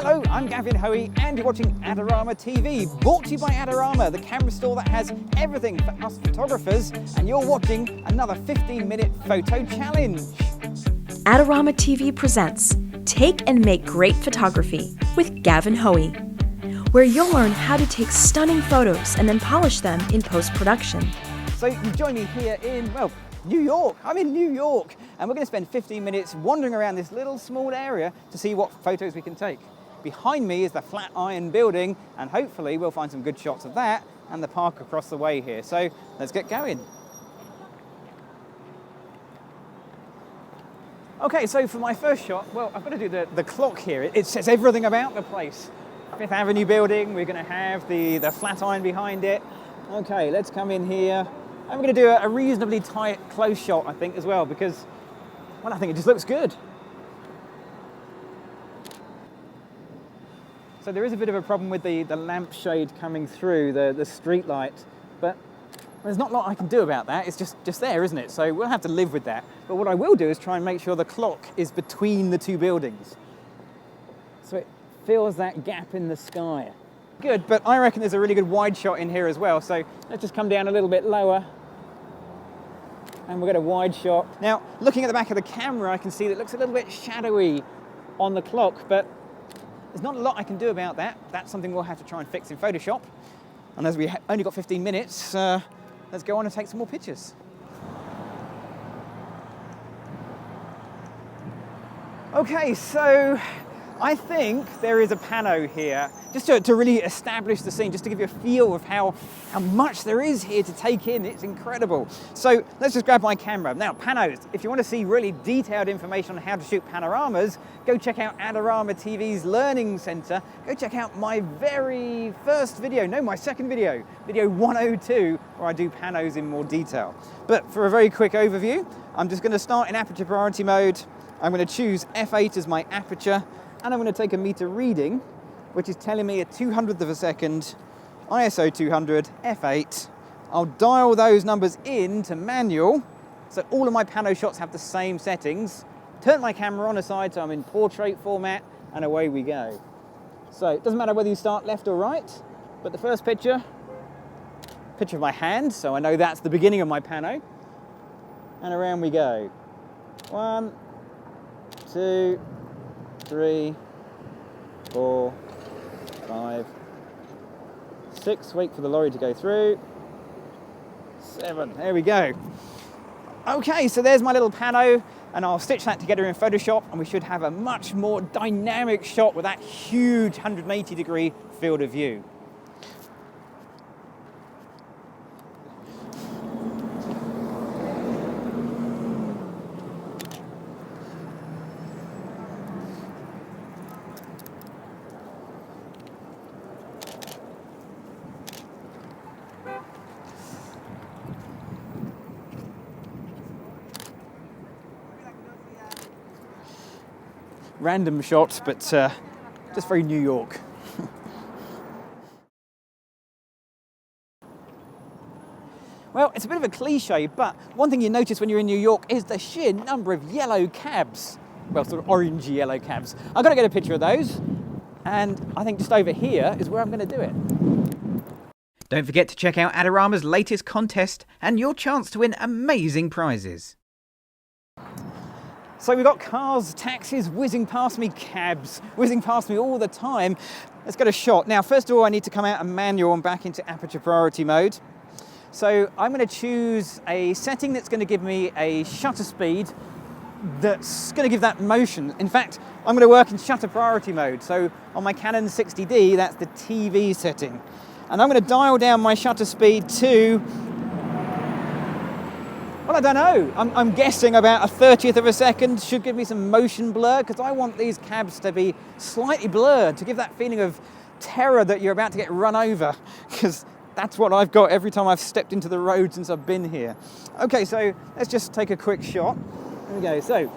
Hello, I'm Gavin Hoey and you're watching Adorama TV, brought to you by Adorama, the camera store that has everything for us photographers, and you're watching another 15-minute photo challenge. Adorama TV presents Take and Make Great Photography with Gavin Hoey, where you'll learn how to take stunning photos and then polish them in post-production. So you join me here in, well, New York. I'm in New York and we're going to spend 15 minutes wandering around this little small area to see what photos we can take. Behind me is the Flatiron building and hopefully we'll find some good shots of that and the park across the way here. So let's get going. Okay, so for my first shot, well, I've got to do the clock here. It says everything about the place. Fifth Avenue building, we're going to have the Flatiron behind it. Okay, let's come in here. I'm going to do a reasonably tight close shot, I think, as well, because, well, I think it just looks good. So there is a bit of a problem with the lampshade coming through, the street light, but there's not a lot I can do about that. It's just there, isn't it? So we'll have to live with that. But what I will do is try and make sure the clock is between the two buildings, so it fills that gap in the sky. Good, but I reckon there's a really good wide shot in here as well. So let's just come down a little bit lower and we'll get a wide shot. Now, looking at the back of the camera, I can see that it looks a little bit shadowy on the clock, but there's not a lot I can do about that. That's something we'll have to try and fix in Photoshop. And as we only got 15 minutes, let's go on and take some more pictures. Okay, so I think there is a pano here, just to really establish the scene, just to give you a feel of how much there is here to take in. It's incredible. So let's just grab my camera. Now, panos, if you want to see really detailed information on how to shoot panoramas, go check out Adorama TV's Learning Center. Go check out my very first video, no, my second video, video 102, where I do panos in more detail. But for a very quick overview, I'm just going to start in aperture priority mode. I'm going to choose f8 as my aperture, and I'm going to take a meter reading, which is telling me a 200th of a second, ISO 200, f8. I'll dial those numbers in to manual, so all of my pano shots have the same settings. Turn my camera on aside so I'm in portrait format, and away we go. So it doesn't matter whether you start left or right, but the first picture of my hand, so I know that's the beginning of my pano, and around we go. 1, 2, 3, 4, 5, 6, wait for the lorry to go through, 7, there we go. Okay, so there's my little pano, and I'll stitch that together in Photoshop, and we should have a much more dynamic shot with that huge 180-degree field of view. Random shot, but just very New York. Well, it's a bit of a cliche, but one thing you notice when you're in New York is the sheer number of yellow cabs. Well, sort of orangey yellow cabs. I've got to get a picture of those, and I think just over here is where I'm going to do it. Don't forget to check out Adorama's latest contest and your chance to win amazing prizes. So we've got cars, taxis whizzing past me, cabs whizzing past me all the time. Let's get a shot. Now, first of all, I need to come out of manual and back into aperture priority mode. So I'm going to choose a setting that's going to give me a shutter speed that's going to give that motion. In fact, I'm going to work in shutter priority mode. So on my Canon 60D, that's the TV setting. And I'm going to dial down my shutter speed to, well, I don't know. I'm guessing about a 30th of a second should give me some motion blur, because I want these cabs to be slightly blurred to give that feeling of terror that you're about to get run over, because that's what I've got every time I've stepped into the road since I've been here. Okay, so let's just take a quick shot. Here we go. So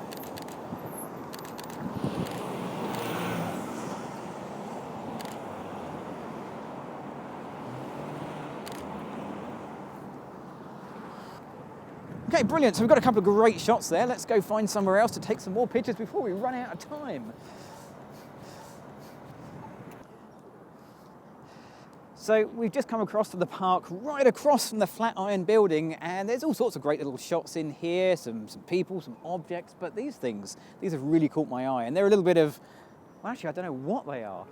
okay, brilliant. So we've got a couple of great shots there. Let's go find somewhere else to take some more pictures before we run out of time. So we've just come across to the park, right across from the Flatiron building, and there's all sorts of great little shots in here, some people, some objects, but these have really caught my eye, and they're a little bit of, well, actually I don't know what they are.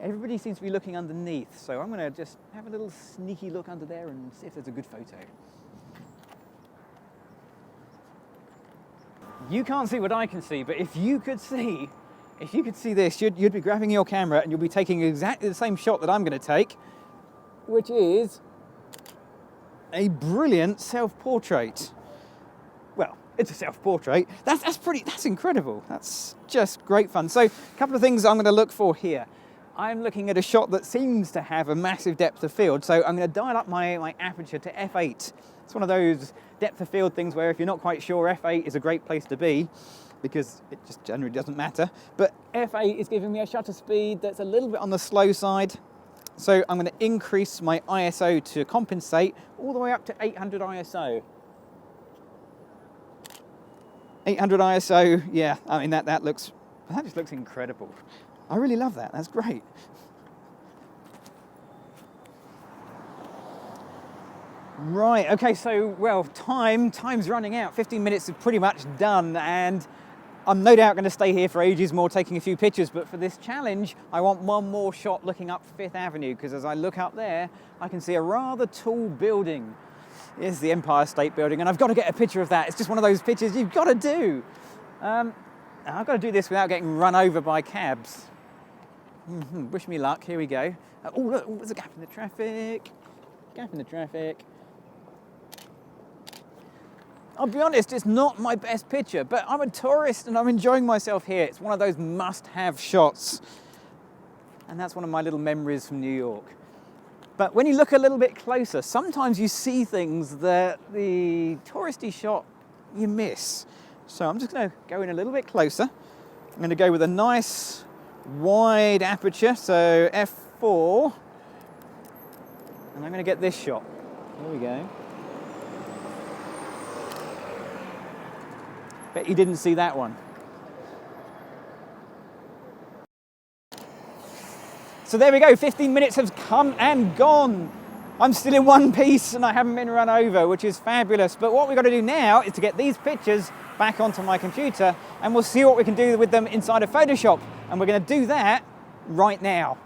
Everybody seems to be looking underneath, so I'm going to just have a little sneaky look under there and see if there's a good photo. You can't see what I can see, but if you could see this, you'd be grabbing your camera and you'll be taking exactly the same shot that I'm going to take, which is a brilliant self-portrait. Well, it's a self-portrait. That's incredible. That's just great fun. So, a couple of things I'm going to look for here. I'm looking at a shot that seems to have a massive depth of field, so I'm going to dial up my aperture to f8. It's one of those depth of field things where if you're not quite sure, f8 is a great place to be, because it just generally doesn't matter. But f8 is giving me a shutter speed that's a little bit on the slow side. So I'm going to increase my ISO to compensate all the way up to 800 ISO. 800 ISO, yeah, I mean that just looks incredible. I really love that, that's great. Right, okay, so, well, time's running out. 15 minutes is pretty much done, and I'm no doubt going to stay here for ages more taking a few pictures, but for this challenge, I want one more shot looking up Fifth Avenue, because as I look up there, I can see a rather tall building. Here's the Empire State Building, and I've got to get a picture of that. It's just one of those pictures you've got to do. I've got to do this without getting run over by cabs. Wish me luck, here we go. Oh, look, there's a gap in the traffic. Gap in the traffic. I'll be honest, it's not my best picture, but I'm a tourist and I'm enjoying myself here. It's one of those must-have shots. And that's one of my little memories from New York. But when you look a little bit closer, sometimes you see things that the touristy shot you miss. So I'm just going to go in a little bit closer. I'm going to go with a nice wide aperture, so f4. And I'm going to get this shot. Here we go. Bet you didn't see that one. So there we go, 15 minutes have come and gone. I'm still in one piece and I haven't been run over, which is fabulous. But what we've got to do now is to get these pictures back onto my computer and we'll see what we can do with them inside of Photoshop. And we're going to do that right now.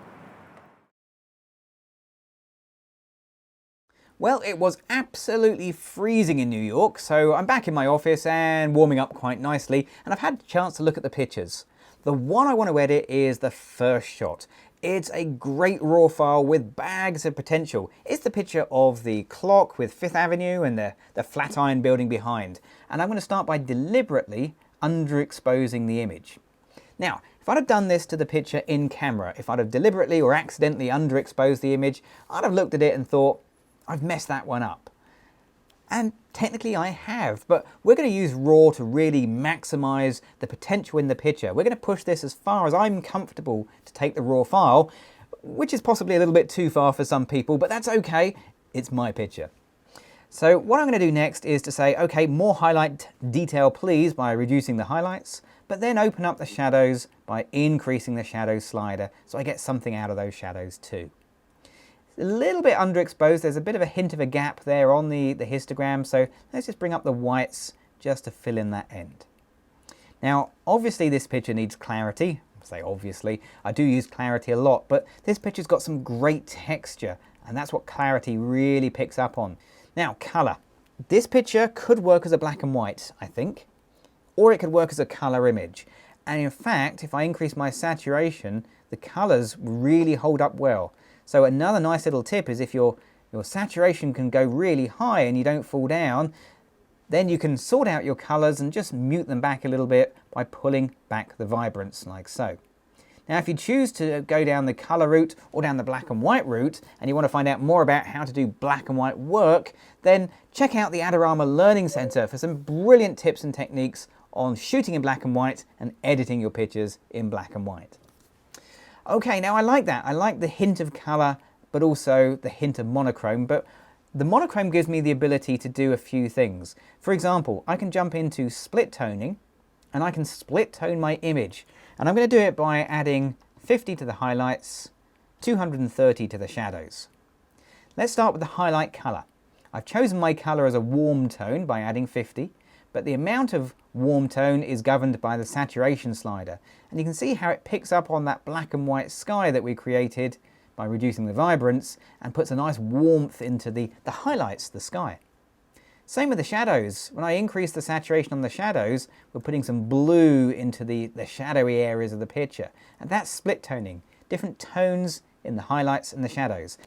Well, it was absolutely freezing in New York, so I'm back in my office and warming up quite nicely, and I've had a chance to look at the pictures. The one I want to edit is the first shot. It's a great raw file with bags of potential. It's the picture of the clock with Fifth Avenue and the Flatiron building behind. And I'm going to start by deliberately underexposing the image. Now, if I'd have done this to the picture in camera, if I'd have deliberately or accidentally underexposed the image, I'd have looked at it and thought, I've messed that one up. And technically I have, but we're going to use RAW to really maximize the potential in the picture. We're going to push this as far as I'm comfortable to take the RAW file, which is possibly a little bit too far for some people, but that's okay. It's my picture. So what I'm going to do next is to say, okay, more highlight detail please by reducing the highlights, but then open up the shadows by increasing the shadow slider so I get something out of those shadows too. A little bit underexposed, there's a bit of a hint of a gap there on the histogram, so let's just bring up the whites just to fill in that end. Now obviously this picture needs clarity. I say obviously, I do use clarity a lot, but this picture's got some great texture and that's what clarity really picks up on. Now colour. This picture could work as a black and white, I think, or it could work as a colour image. And in fact, if I increase my saturation, the colours really hold up well. So another nice little tip is if your saturation can go really high and you don't fall down, then you can sort out your colours and just mute them back a little bit by pulling back the vibrance like so. Now if you choose to go down the colour route or down the black and white route and you want to find out more about how to do black and white work, then check out the Adorama Learning Centre for some brilliant tips and techniques on shooting in black and white and editing your pictures in black and white. Okay, now I like that. I like the hint of colour, but also the hint of monochrome. But the monochrome gives me the ability to do a few things. For example, I can jump into split toning and I can split tone my image. And I'm going to do it by adding 50 to the highlights 230 to the shadows. Let's start with the highlight colour. I've chosen my colour as a warm tone by adding 50, but the amount of warm tone is governed by the saturation slider, and you can see how it picks up on that black and white sky that we created by reducing the vibrance and puts a nice warmth into the highlights, the sky. Same with the shadows. When I increase the saturation on the shadows, we're putting some blue into the shadowy areas of the picture, and that's split toning, different tones in the highlights and the shadows.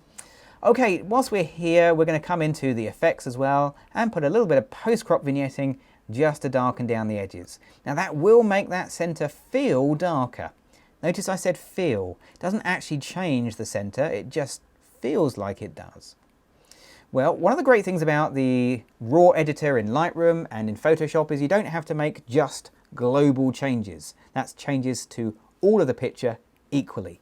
Okay, whilst we're here, we're going to come into the effects as well and put a little bit of post-crop vignetting just to darken down the edges. Now that will make that centre feel darker. Notice I said feel. It doesn't actually change the centre, it just feels like it does. Well, one of the great things about the raw editor in Lightroom and in Photoshop is you don't have to make just global changes. That's changes to all of the picture equally.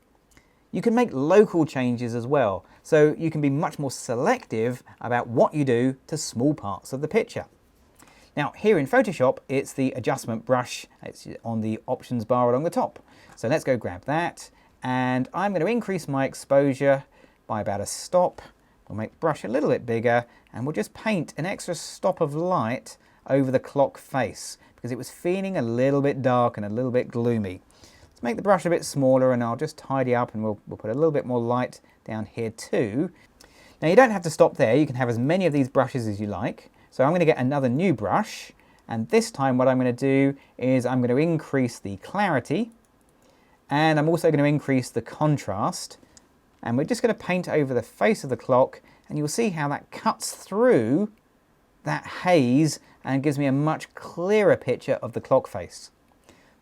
You can make local changes as well, so you can be much more selective about what you do to small parts of the picture. Now here in Photoshop, it's the adjustment brush. It's on the options bar along the top. So let's go grab that, and I'm going to increase my exposure by about a stop. We'll make the brush a little bit bigger, and we'll just paint an extra stop of light over the clock face because it was feeling a little bit dark and a little bit gloomy. Let's make the brush a bit smaller, and I'll just tidy up, and we'll put a little bit more light down here too. Now you don't have to stop there, you can have as many of these brushes as you like. So I'm going to get another new brush, and this time what I'm going to do is I'm going to increase the clarity, and I'm also going to increase the contrast, and we're just going to paint over the face of the clock, and you'll see how that cuts through that haze and gives me a much clearer picture of the clock face.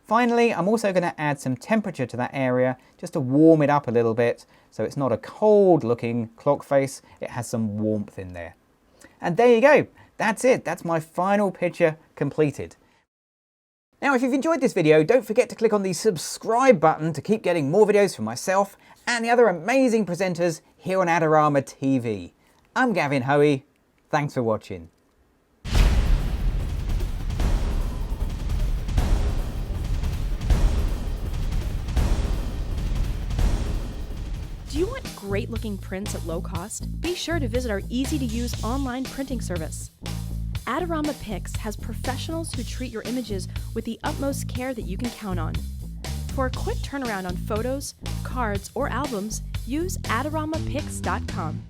Finally, I'm also going to add some temperature to that area just to warm it up a little bit, so it's not a cold looking clock face, it has some warmth in there. And there you go. That's it. That's my final picture completed. Now, if you've enjoyed this video, don't forget to click on the subscribe button to keep getting more videos from myself and the other amazing presenters here on Adorama TV. I'm Gavin Hoey. Thanks for watching. Do you want great looking prints at low cost? Be sure to visit our easy to use online printing service. Adorama Pix has professionals who treat your images with the utmost care that you can count on. For a quick turnaround on photos, cards, or albums, use AdoramaPix.com.